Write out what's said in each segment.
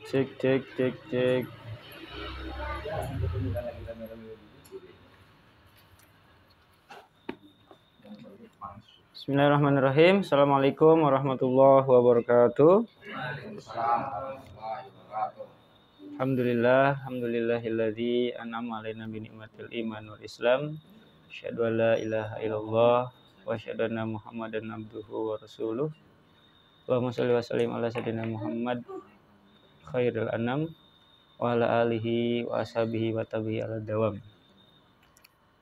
Cek cek cek cek. Bismillahirrahmanirrahim. Assalamualaikum warahmatullahi wabarakatuh. Alhamdulillahilladzi an'ama 'alaina bi ni'matil iman wal islam. Asyhadu an la ilaha illallah wa asyhadu anna Muhammadan abduhu wa rasuluh. Allahumma shalli wa sallim ala sayyidina Muhammad khairil anam wa ala alihi wa ashabihi wa tabi'i ala dawam.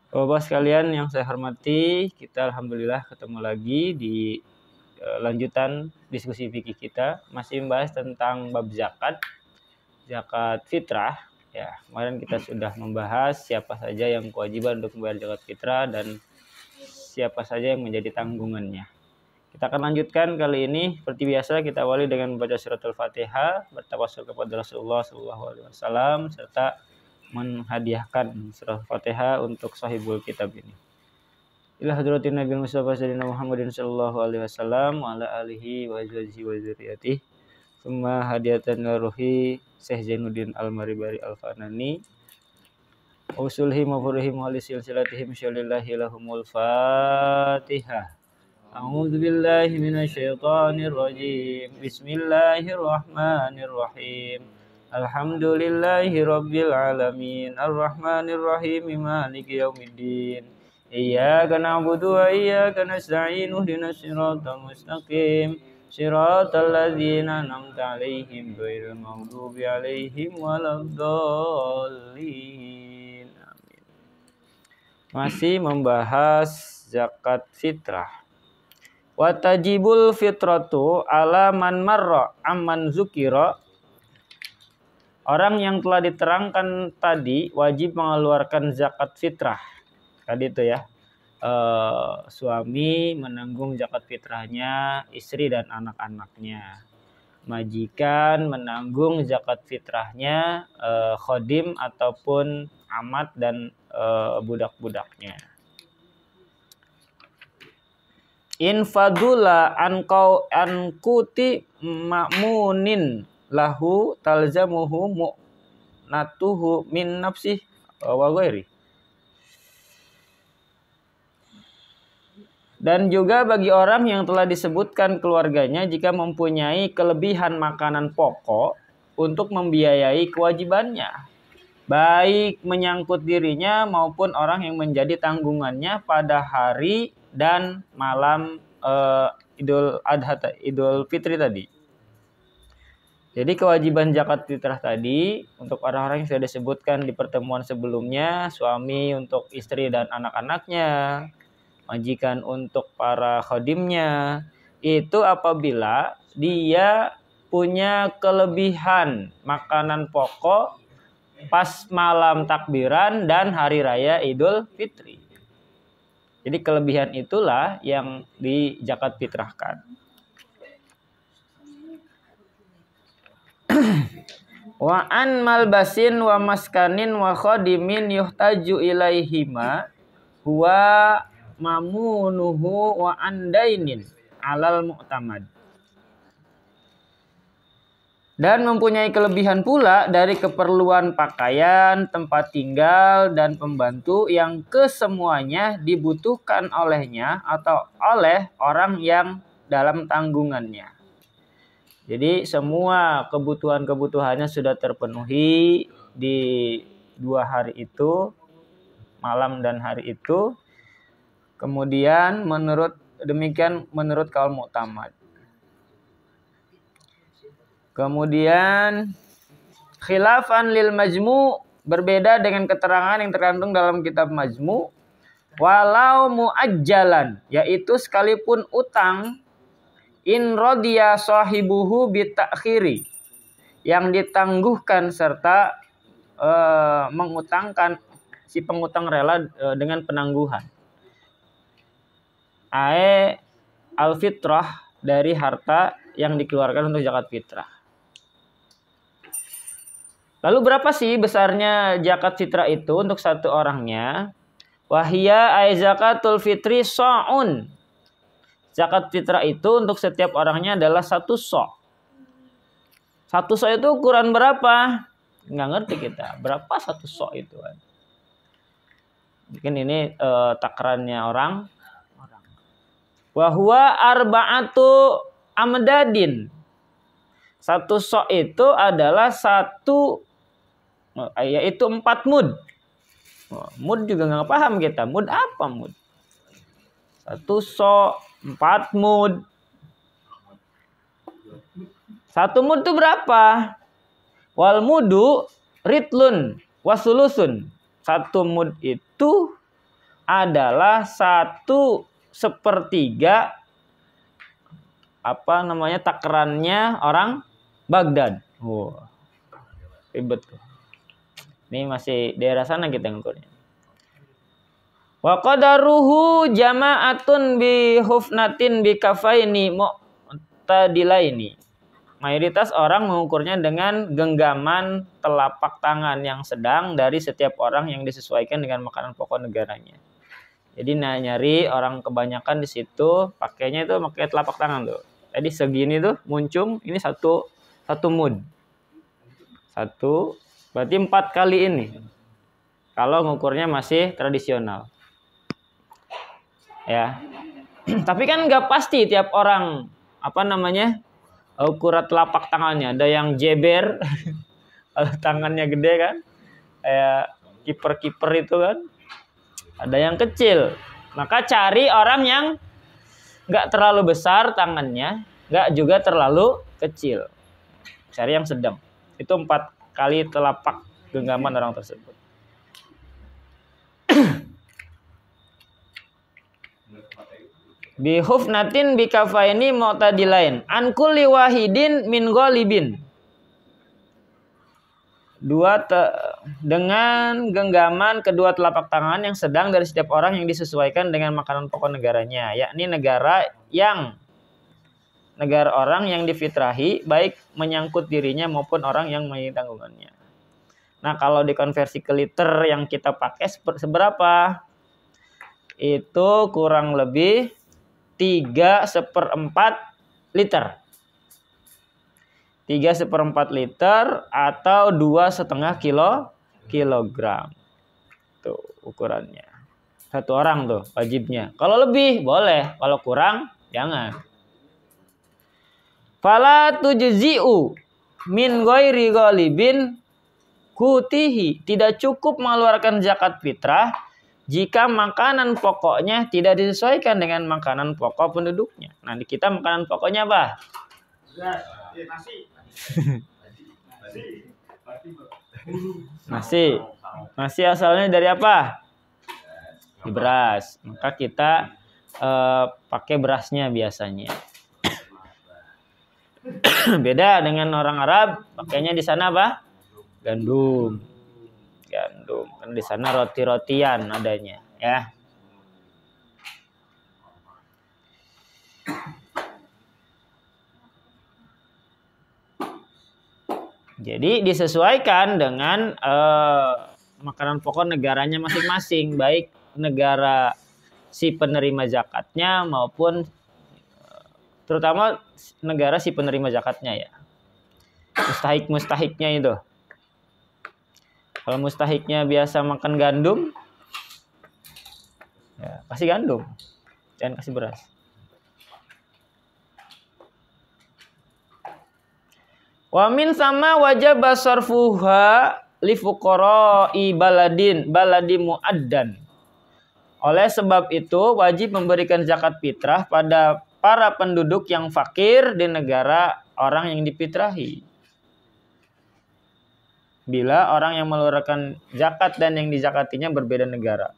Bapak sekalian yang saya hormati, kita alhamdulillah ketemu lagi di lanjutan diskusi fikih kita, masih membahas tentang bab zakat fitrah. Ya, kemarin kita sudah membahas siapa saja yang kewajiban untuk membayar zakat fitrah dan siapa saja yang menjadi tanggungannya. Kita akan lanjutkan kali ini seperti biasa, kita awali dengan membaca surat Al-Fatihah, bertawassul kepada Rasulullah SAW serta menghadiahkan surat Al-Fatihah untuk sahibul kitab ini. Ila hadratin Nabi Mustafa sayyidina Muhammadin sallallahu alaihi wasallam wa ala alihi wa azwajihi wa dzurriyyatihi. Summa hadiyatan ruhi Syekh Zainuddin Al-Maribari Al-Fanani. Usulhim wa furhim wa li silsilatihim syalillahi lahumul Fatihah. A'udzu billahi minasyaitonir rajim. Bismillahirrahmanirrahim. Alhamdulillahi rabbil alamin. Arrahmanir rahim. Maliki yaumiddin. Iyyaka na'budu wa iyyaka nasta'in. Ihdinas siratal mustaqim. Siratal ladzina an'amta 'alaihim ghairil maghdubi 'alaihim waladdallin. Amin. Masih membahas zakat fitrah. Wa tajibul fitratu ala man marra amman zukira. Orang yang telah diterangkan tadi wajib mengeluarkan zakat fitrah. Tadi itu ya. Suami menanggung zakat fitrahnya istri dan anak-anaknya. Majikan menanggung zakat fitrahnya khodim ataupun amat dan budak-budaknya. Infadula ankuti ma'munin lahu talzamuhu mu'natuhu min nafsih wa ghairi. Dan juga bagi orang yang telah disebutkan keluarganya jika mempunyai kelebihan makanan pokok untuk membiayai kewajibannya, baik menyangkut dirinya maupun orang yang menjadi tanggungannya pada hari dan malam Idul Fitri tadi. Jadi kewajiban zakat fitrah tadi untuk orang-orang yang sudah disebutkan di pertemuan sebelumnya, suami untuk istri dan anak-anaknya, majikan untuk para khadimnya, itu apabila dia punya kelebihan makanan pokok pas malam takbiran dan hari raya Idul Fitri. Jadi kelebihan itulah yang di zakat fitrahkan. Wa an malbasin wa maskanin wa khadimin yuhtaju ilaihima huwa mamunuhu wa andainin alal mu'tamad. Dan mempunyai kelebihan pula dari keperluan pakaian, tempat tinggal, dan pembantu yang kesemuanya dibutuhkan olehnya atau oleh orang yang dalam tanggungannya. Jadi semua kebutuhan-kebutuhannya sudah terpenuhi di 2 hari itu, malam dan hari itu. Kemudian menurut kaul mu'tamad. Kemudian khilafan lil majmu, berbeda dengan keterangan yang terkandung dalam kitab majmu, walau muajjalan, yaitu sekalipun utang, in radiya sahibuhu bitakhiri, yang ditangguhkan serta mengutangkan, si pengutang rela dengan penangguhan. Al-fitrah, dari harta yang dikeluarkan untuk zakat fitrah. Lalu berapa sih besarnya zakat fitrah itu untuk satu orangnya? Wahia zakatul fitri sa'un. Zakat fitrah itu untuk setiap orangnya adalah 1 sa'. Satu sok itu ukuran berapa? Nggak ngerti kita. Berapa satu sok itu kan? Mungkin ini takarannya orang. Wahwa arba'atu amdadin. Satu sok itu adalah yaitu 4 mud. Mud juga nggak paham kita. Mud apa mud? Satu sok 4 mud. Satu mud itu berapa? Wal mudu ritlun wasulusun. Satu mud itu adalah 1/3 takarannya orang Baghdad. Ribet tuh. Ini masih daerah sana kita ngukurnya. Wa qadaruhu jama'atun bi hufnatin bi kafaini mu'tadilaini. Mayoritas orang mengukurnya dengan genggaman telapak tangan yang sedang dari setiap orang yang disesuaikan dengan makanan pokok negaranya. Jadi nyari orang kebanyakan di situ pakainya itu pakai telapak tangan tuh. Jadi segini tuh muncung ini satu mud. Satu berarti 4 kali ini. Kalau ngukurnya masih tradisional. Ya. Tapi kan nggak pasti tiap orang ukuran telapak tangannya. Ada yang jeber, tangannya gede kan, kayak kiper itu kan. Ada yang kecil. Maka cari orang yang nggak terlalu besar tangannya, nggak juga terlalu kecil. Cari yang sedang. Itu 4 kali telapak genggaman orang tersebut. Bi hufnatin bi kafaini mu'tadilain an kulli wahidin min ghalibin. Dengan genggaman kedua telapak tangan yang sedang dari setiap orang yang disesuaikan dengan makanan pokok negaranya, yakni negara orang yang difitrahi, baik menyangkut dirinya maupun orang yang memiliki tanggungannya. Nah, kalau dikonversi ke liter yang kita pakai seberapa? Itu kurang lebih 3/4 liter. 3/4 liter atau 2,5 kilogram. Tuh ukurannya. Satu orang tuh wajibnya. Kalau lebih boleh, kalau kurang jangan. Fala tujzi'u min ghairi ghalibin kutihi. Tidak cukup mengeluarkan zakat fitrah jika makanan pokoknya tidak disesuaikan dengan makanan pokok penduduknya. Nah, di kita makanan pokoknya apa? Nasi. Nasi asalnya dari apa? Di beras. Maka kita pakai berasnya biasanya. Beda dengan orang Arab, pakainya di sana apa? Gandum. Kan di sana roti-rotian adanya, ya. Jadi disesuaikan dengan makanan pokok negaranya masing-masing, baik negara si penerima zakatnya maupun terutama negara si penerima zakatnya ya. Mustahiknya itu. Kalau mustahiknya biasa makan gandum, ya kasih gandum, jangan kasih beras. Wa min sama wajib sarfuha li fuqara'i baladi muaddan. Oleh sebab itu wajib memberikan zakat fitrah pada para penduduk yang fakir di negara orang yang difitrahi. Bila orang yang mengeluarkan zakat dan yang dizakatinya berbeda negara.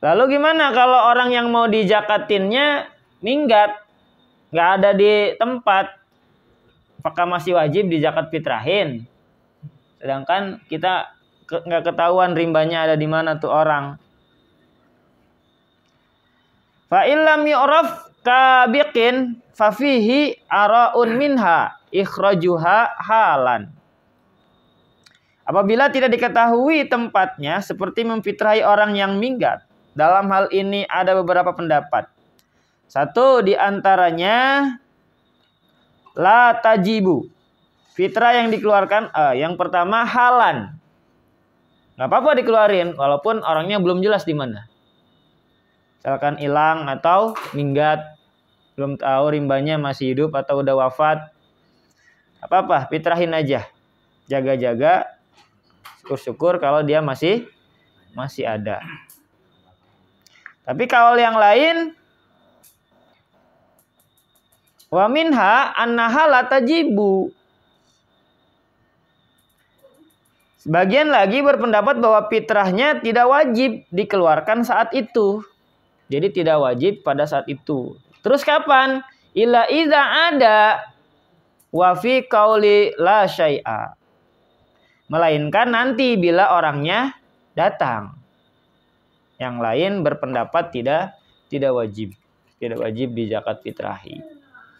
Lalu gimana kalau orang yang mau dijakatinnya minggat, nggak ada di tempat, apakah masih wajib dizakat fitrahin? Sedangkan kita nggak ketahuan rimbanya ada di mana tuh orang. Fa illam yu'raf kabiqin fa fihi ara'un minha ikhrajuha halan. Apabila tidak diketahui tempatnya, seperti memfitrahi orang yang minggat. Dalam hal ini ada beberapa pendapat. Satu di antaranya, la tajibu. Fitrah yang dikeluarkan, yang pertama halan. Nggak apa-apa dikeluarin, walaupun orangnya belum jelas di mana. Misalkan hilang atau minggat, belum tahu rimbanya masih hidup atau udah wafat. Apa-apa, fitrahin aja. Jaga-jaga. Syukur-syukur kalau dia masih ada. Tapi kalau yang lain, wa minha annaha la tajibu. Sebagian lagi berpendapat bahwa fitrahnya tidak wajib dikeluarkan saat itu. Jadi tidak wajib pada saat itu. Terus kapan? Illa iza ada wa fi qauli la syai'a. Melainkan nanti bila orangnya datang. Yang lain berpendapat tidak wajib. Tidak wajib di zakat fitrahi.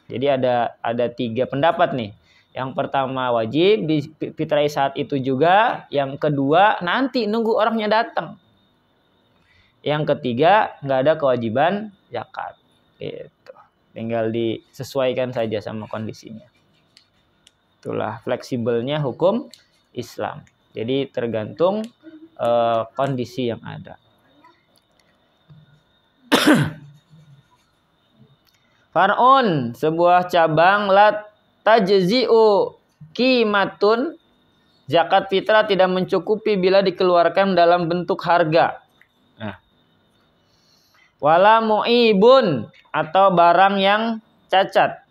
Jadi ada 3 pendapat nih. Yang pertama wajib di fitrahi saat itu juga. Yang kedua nanti nunggu orangnya datang. Yang ketiga nggak ada kewajiban zakat. Gitu. Tinggal disesuaikan saja sama kondisinya. Itulah fleksibelnya hukum Islam. Jadi tergantung kondisi yang ada. Far'un, sebuah cabang, la tajzi'u qimatun. Zakat fitrah tidak mencukupi bila dikeluarkan dalam bentuk harga. Nah. Wala mu'ibun, atau barang yang cacat.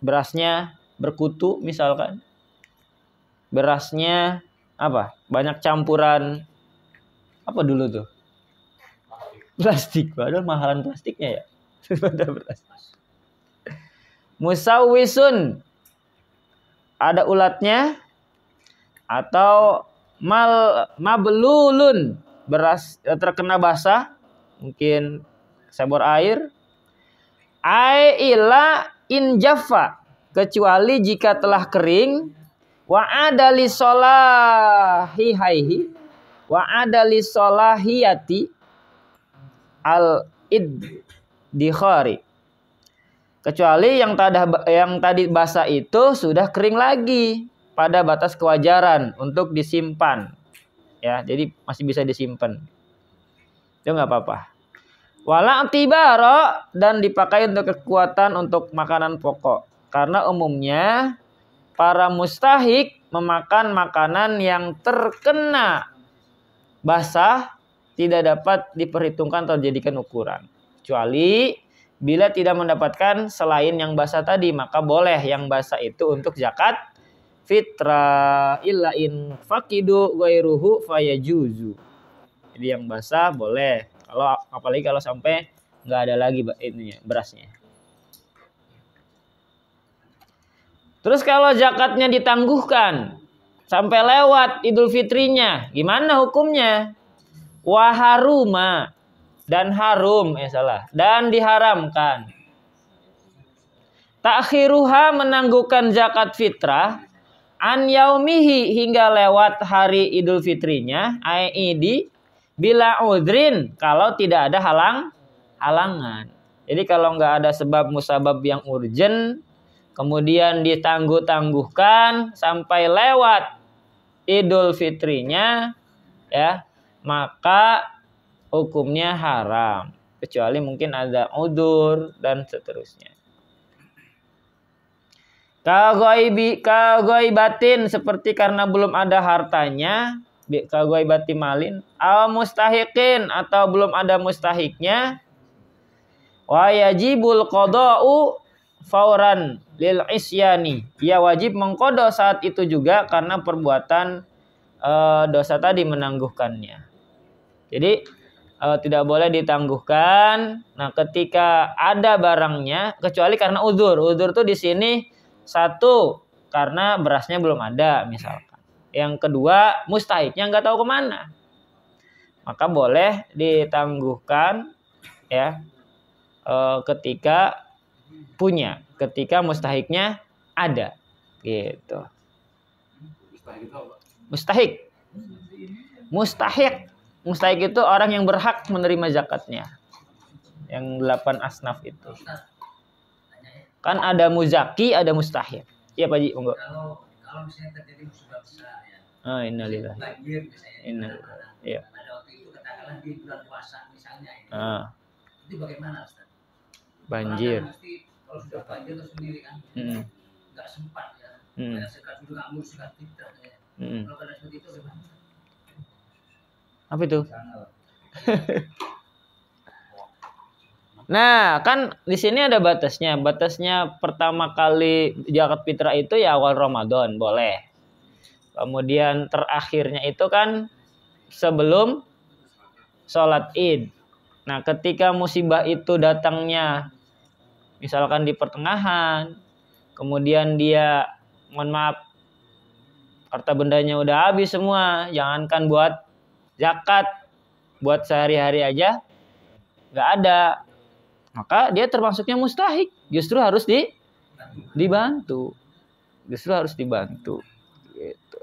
Berasnya berkutu misalkan. Berasnya apa? Banyak campuran apa dulu tuh? Plastik. Padahal mahalan plastiknya ya. Musawwisun, ada ulatnya. Atau mablulun, beras terkena basah, mungkin sebor air. Ila in jaffa, kecuali jika telah kering. Wa adali solahihaihi, wa adali solahiyati al iddikhari. Kecuali yang tadi basah itu sudah kering lagi pada batas kewajaran untuk disimpan. Ya, jadi masih bisa disimpan. Itu nggak apa-apa. Wala tibara, dan dipakai untuk kekuatan untuk makanan pokok. Karena umumnya para mustahik memakan makanan yang terkena basah tidak dapat diperhitungkan atau dijadikan ukuran. Kecuali bila tidak mendapatkan selain yang basah tadi, maka boleh yang basah itu untuk zakat fitrah. Illa in faqidu ghairuhu fayajuzu. Jadi yang basah boleh. Apalagi kalau sampai nggak ada lagi ininya, berasnya. Terus kalau zakatnya ditangguhkan sampai lewat Idul Fitrinya, gimana hukumnya? Waharuma, dan harum, dan diharamkan. Takhiruha, menangguhkan zakat fitrah, an yaumihi, hingga lewat hari Idul Fitrinya, aidi bila udrin, kalau tidak ada halangan. Jadi kalau nggak ada sebab musabab yang urgen, kemudian ditangguh-tangguhkan sampai lewat Idul Fitrinya, ya, maka hukumnya haram. Kecuali mungkin ada udzur dan seterusnya. Kagoibatin, seperti karena belum ada hartanya, kagoibati malin, al mustahiqin, atau belum ada mustahiknya, wa yajibul qada'u fauran lil isyani, ya wajib mengqada saat itu juga karena perbuatan dosa tadi, menangguhkannya. Jadi tidak boleh ditangguhkan. Nah, ketika ada barangnya, kecuali karena udzur. Udzur tuh di sini satu, karena berasnya belum ada misalkan. Yang kedua, mustahiknya nggak tahu kemana. Maka boleh ditangguhkan, ya, ketika punya, ketika mustahiknya ada, gitu. Mustahik. Mustahik. Mustahik itu orang yang berhak menerima zakatnya. Yang 8 asnaf itu. Kan ada muzaki, ada mustahik. Iya Pak Ji, monggo. Kalau misalnya terjadi musibah besar ya. Oh, innalillahi. Banjir misalnya. Innalillahi. Iya. Pada waktu itu katakanlah di bulan puasa misalnya ya. Itu bagaimana Ustaz? Banjir. Kan mesti kalau sudah banjir itu sendiri kan. Enggak sempat ya. Banyak sekat dulu nggak ngurus sekat fitrah ya. Kalau pada seperti itu bagaimana? Apa itu? Nah, kan di sini ada batasnya. Batasnya pertama kali zakat fitrah itu ya awal Ramadan, boleh. Kemudian terakhirnya itu kan sebelum sholat Id. Nah, ketika musibah itu datangnya misalkan di pertengahan, kemudian dia, mohon maaf, harta bendanya udah habis semua, jangankan buat zakat, buat sehari-hari aja nggak ada. Maka dia termasuknya mustahik, justru harus dibantu. Justru harus dibantu. Gitu.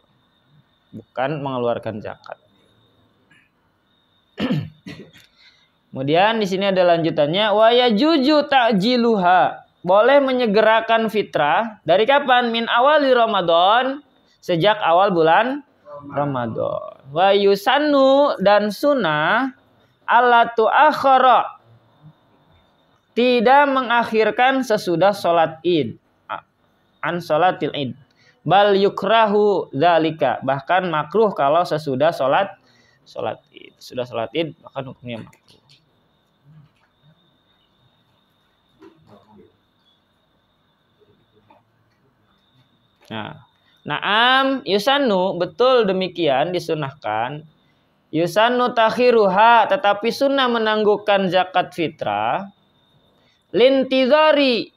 Bukan mengeluarkan zakat. Kemudian di sini ada lanjutannya, wa yajuju ta'jiluha. Boleh menyegerakan fitrah dari kapan? Min awali Ramadan, sejak awal bulan Ramadan. Wa yusannu, dan sunnah alla tu'akhara, tidak mengakhirkan sesudah sholat Id, an sholatil Id, bal yukrahu dzalika, bahkan makruh kalau sesudah sholat Id. Sudah sholat Id bahkan hukumnya makruh. Nah, na'am yusannu, betul demikian disunahkan. Yusannu takhiruha, tetapi sunnah menangguhkan zakat fitrah. Lintizari,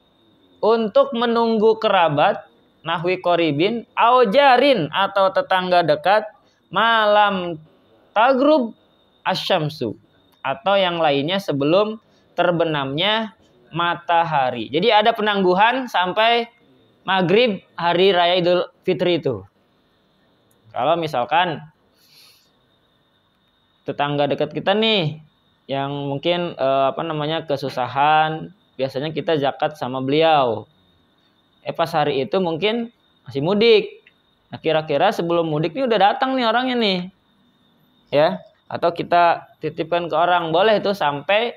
untuk menunggu kerabat, nahwi koribin, aujarin, atau tetangga dekat, malam tagrub asyamsu, atau yang lainnya sebelum terbenamnya matahari. Jadi ada penangguhan sampai maghrib hari raya Idul Fitri itu. Kalau misalkan tetangga dekat kita nih yang mungkin kesusahan, biasanya kita zakat sama beliau. Pas hari itu mungkin masih mudik. Nah, kira-kira sebelum mudik nih udah datang nih orangnya nih. Ya, atau kita titipkan ke orang, boleh itu sampai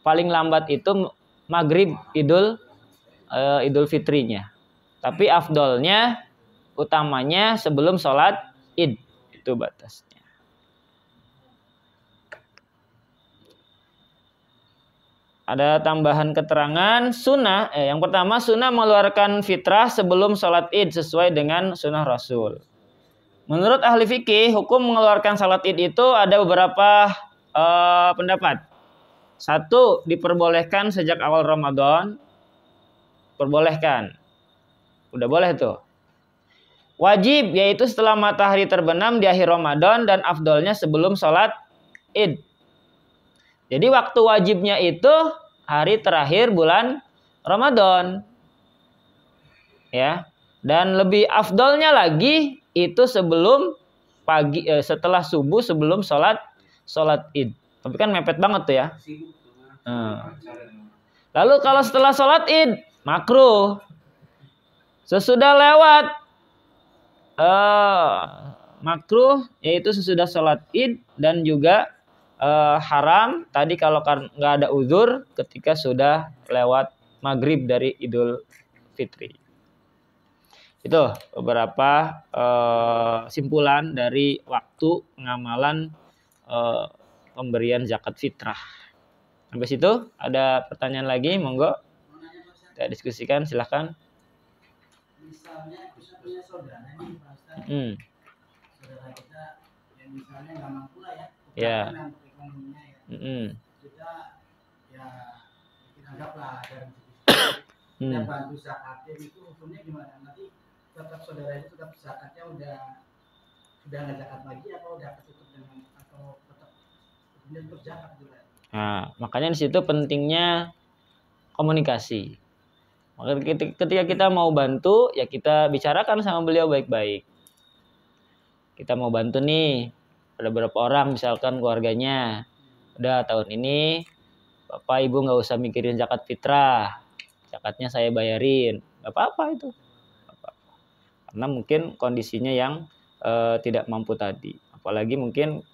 paling lambat itu maghrib Idul Fitrinya. Tapi afdolnya, utamanya sebelum sholat Id. Itu batasnya. Ada tambahan keterangan sunnah. Yang pertama, sunnah mengeluarkan fitrah sebelum sholat Id sesuai dengan sunnah Rasul. Menurut ahli fikih, hukum mengeluarkan sholat Id itu ada beberapa pendapat. Satu, diperbolehkan sejak awal Ramadan. Perbolehkan. Udah boleh tuh. Wajib, yaitu setelah matahari terbenam di akhir Ramadan, dan afdolnya sebelum sholat Id. Jadi waktu wajibnya itu hari terakhir bulan Ramadan. Ya. Dan lebih afdolnya lagi itu sebelum pagi, setelah subuh, sebelum sholat Id. Tapi kan mepet banget tuh ya. Lalu kalau setelah sholat Id, makruh. Sesudah lewat makruh, yaitu sesudah sholat Id, dan juga haram tadi kalau nggak ada uzur ketika sudah lewat maghrib dari Idul Fitri. Itu beberapa simpulan dari waktu pengamalan pemberian zakat fitrah. Sampai situ ada pertanyaan lagi, monggo kita diskusikan, silahkan. Misalnya kita punya saudara nih Pak Ustaz. Saudara kita yang misalnya nggak mampu lah ya. Ya. Ekonominya ya. Kita ya kita anggaplah dari kita bantu zakatnya itu hukumnya gimana? Nanti tetap saudara itu tetap zakatnya udah nggak zakat lagi apa udah ketutup dengan atau tetap hukumnya tetap zakat juga? Nah, makanya di situ pentingnya komunikasi. Maka ketika kita mau bantu, ya kita bicarakan sama beliau baik-baik. Kita mau bantu nih, ada berapa orang misalkan keluarganya. Udah tahun ini, Bapak Ibu nggak usah mikirin zakat fitrah. Zakatnya saya bayarin. Nggak apa-apa itu. Nggak apa-apa. Karena mungkin kondisinya yang tidak mampu tadi. Apalagi mungkin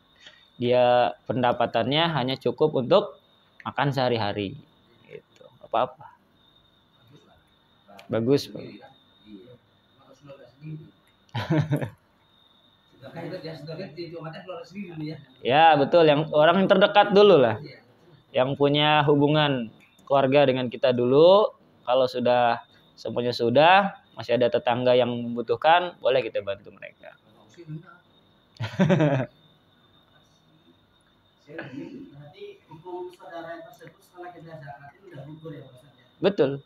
dia pendapatannya hanya cukup untuk makan sehari-hari. Gitu. Nggak apa-apa. Bagus, Pak. Ya betul, yang orang yang terdekat dulu lah, yang punya hubungan keluarga dengan kita dulu. Kalau sudah semuanya sudah, masih ada tetangga yang membutuhkan, boleh kita bantu mereka. Berarti hukum saudara tersebut setelah kita zakat itu udah gugur ya Pak? Betul.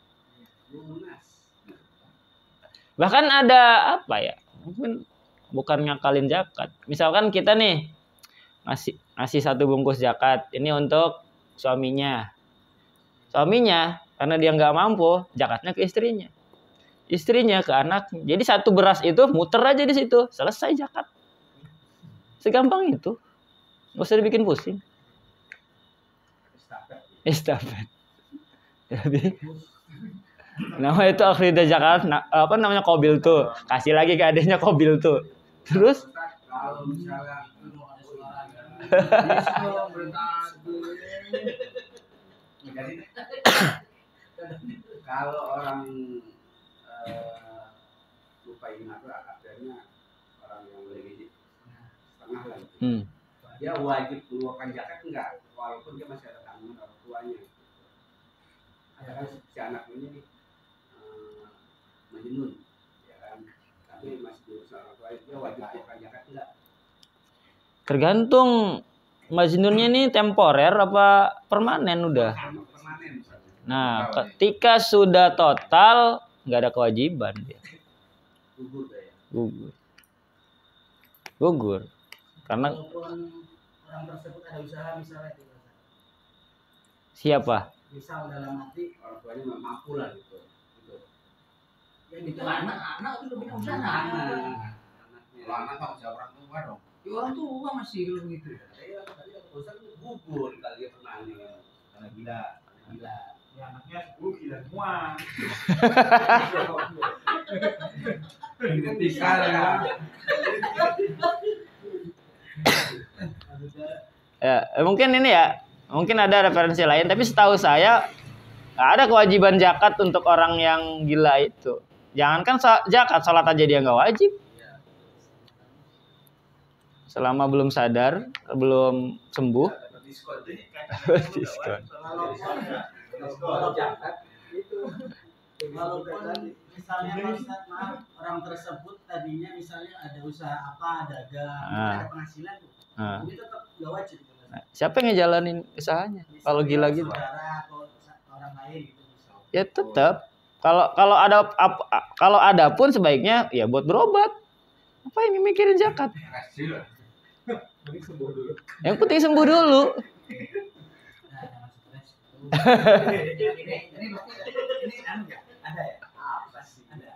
Bahkan ada apa ya? Mungkin bukan ngakalin zakat. Misalkan kita nih ngasih 1 bungkus zakat, ini untuk suaminya. Suaminya karena dia nggak mampu, zakatnya ke istrinya. Istrinya ke anaknya. Jadi 1 beras itu muter aja di situ, selesai zakat. Segampang itu. Nggak usah dibikin pusing. Estafet. Jadi nama itu akhirnya Jakarta, apa namanya, kobil tuh, kasih lagi ke adiknya kobil tuh, terus Kalau misalnya itu mau ada suara kalau orang lupa ingat itu akhirnya orang yang lebih setengah lah. Dia wajib mengeluarkan zakat enggak, walaupun dia masih ada tanggungan orang tuanya. Ada kan si anak ini majnun, ya kan, tapi masih diurus orang tuanya, dia wajib mengeluarkan zakat enggak? Tergantung majnunnya ini temporer apa permanen udah. Permanen. Nah, ketika sudah total nggak ada kewajiban dia. Gugur. Karena walaupun orang tersebut ada usaha misalnya itu. Siapa? Misal dalam arti orang tuanya nggak mampu lah gitu. Ya gitu, anak itu lebih punya usaha. Kalau anak nggak usaha orang tua dong. Ya orang tua masih gitu. Saya tadi usaha itu gugur kali dia pernah nih karena gila. Ya anaknya gila semua. Ketika ya. Ya, mungkin ini ya, mungkin ada referensi lain, tapi setahu saya nggak ada kewajiban zakat untuk orang yang gila itu. Jangankan zakat, sholat aja dia nggak wajib. Selama belum sadar, belum sembuh. Diskon. Kalau zakat itu, walaupun misalnya maaf, orang tersebut tadinya misalnya ada usaha apa, dagang, ada penghasilan tuh, ini tetap nggak wajib. Nah, siapa yang ngejalanin usahanya? Kalau gila gitu. Saudara atau orang lain gitu. Ya tetap. Kalau ada pun sebaiknya ya buat berobat. Apa yang mikirin zakat? Yang penting sembuh dulu. Ini ada ya? Apa sih? Ada.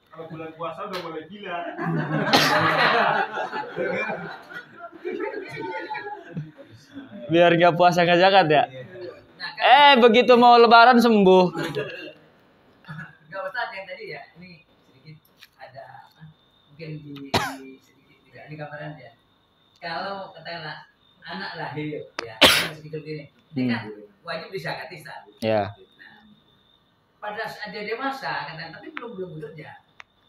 Kalau bulan puasa udah mulai gila. Biar nggak puasa nggak zakat ya. Begitu mau lebaran sembuh. Enggak usah yang tadi ya. Ini sedikit ada apa? Mungkin di sedikit tidak ini gambaran ya. Kalau katakanlah anak lahir ya, masih kecil gini. Ini kan wajib disakati saat. Ya. Nah, pada saat dia dewasa katanya, tapi belum bekerja.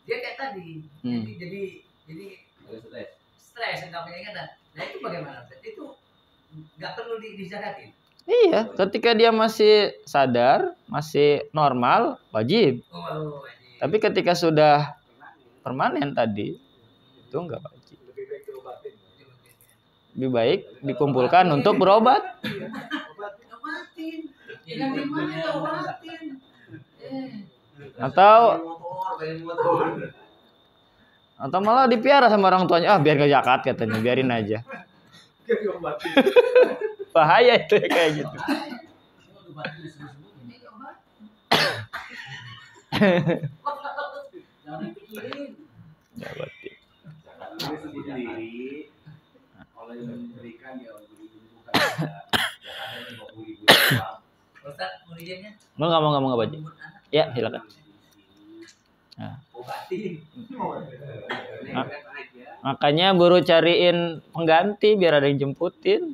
Dia kayak tadi. Jadi stres enggak punya ingatan. Nah, itu bagaimana? Itu enggak perlu disakatin. Iya, ketika dia masih sadar, masih normal, wajib. Oh, wajib. Tapi ketika sudah permanen tadi, itu enggak wajib. Lebih baik dikumpulkan untuk berobat. Obatin. Yang di mana obatin? Atau malah dipiara sama orang tuanya. Biar gak zakat katanya, biarin aja. Bahaya itu ya kayak gitu. Jangan dipikirin. Ya berarti. Jangan sebut diri. Kalau yang memberikan ya bukan ya 50.000 doang. Ustaz, mau izinnya? Mau Pak Haji? Ya, silakan. Nah. Makanya buru cariin pengganti biar ada yang jemputin.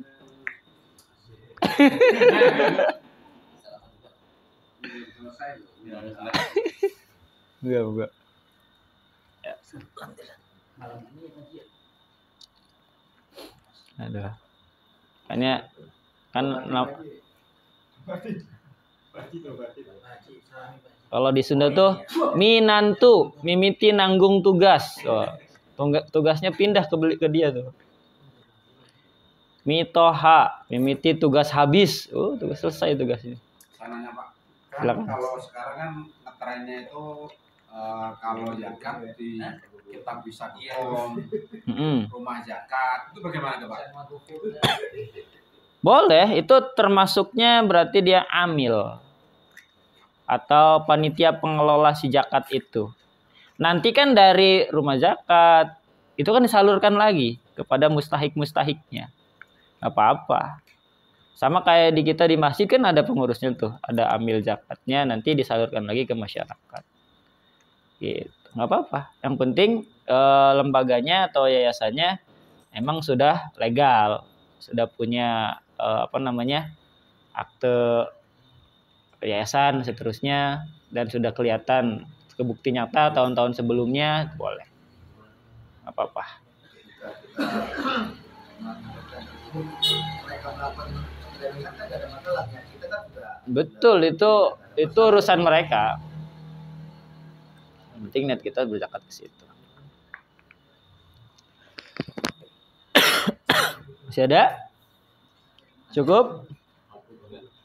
Enggak. Ya. Malam ini ya. Aduh. Makanya kan kalau di Sunda tuh minantu, mimiti nanggung tugas. Oh, tugasnya pindah ke dia tuh. Mitoha, mimiti tugas habis. Tugas selesai tugasnya. Sananya Pak. Silakan. Kalau sekarang kan ngetrennya itu kalau zakat di kita bisa kolom rumah zakat itu bagaimana Pak? Boleh, itu termasuknya berarti dia amil atau panitia pengelola si zakat itu. Nanti kan dari rumah zakat itu kan disalurkan lagi kepada mustahik-mustahiknya. Apa-apa. Sama kayak di kita di masjid kan ada pengurusnya tuh, ada amil zakatnya, nanti disalurkan lagi ke masyarakat. Gitu. Nggak apa-apa. Yang penting lembaganya atau yayasannya emang sudah legal, sudah punya akte yayasan seterusnya dan sudah kelihatan kebukti nyata tahun-tahun sebelumnya, boleh. Nggak apa-apa. Betul, itu urusan mereka. Yang penting niat kita berzakat ke situ. Masih ada? Cukup?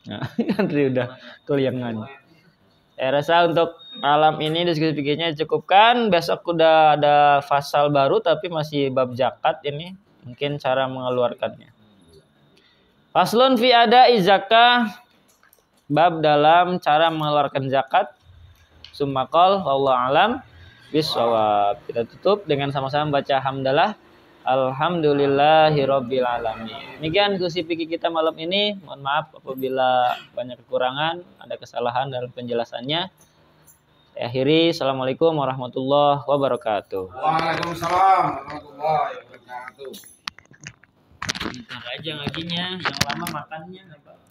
Nah, Andri udah keliangan. Saya rasa untuk malam ini diskusi pikirnya cukupkan. Besok udah ada fasal baru tapi masih bab zakat ini. Mungkin cara mengeluarkannya. Faslun fi ada'i zakah, bab dalam cara mengeluarkan zakat. Sumaqal wallahu alam bisawab. Kita tutup dengan sama-sama baca hamdalah. Alhamdulillahirabbil alamin. Demikian diskusi fikih kita malam ini. Mohon maaf apabila banyak kekurangan, ada kesalahan dalam penjelasannya. Saya akhiri. Assalamualaikum warahmatullahi wabarakatuh. Waalaikumsalam warahmatullahi wabarakatuh. Bentar aja ngajinya, yang lama makannya enggak apa-apa.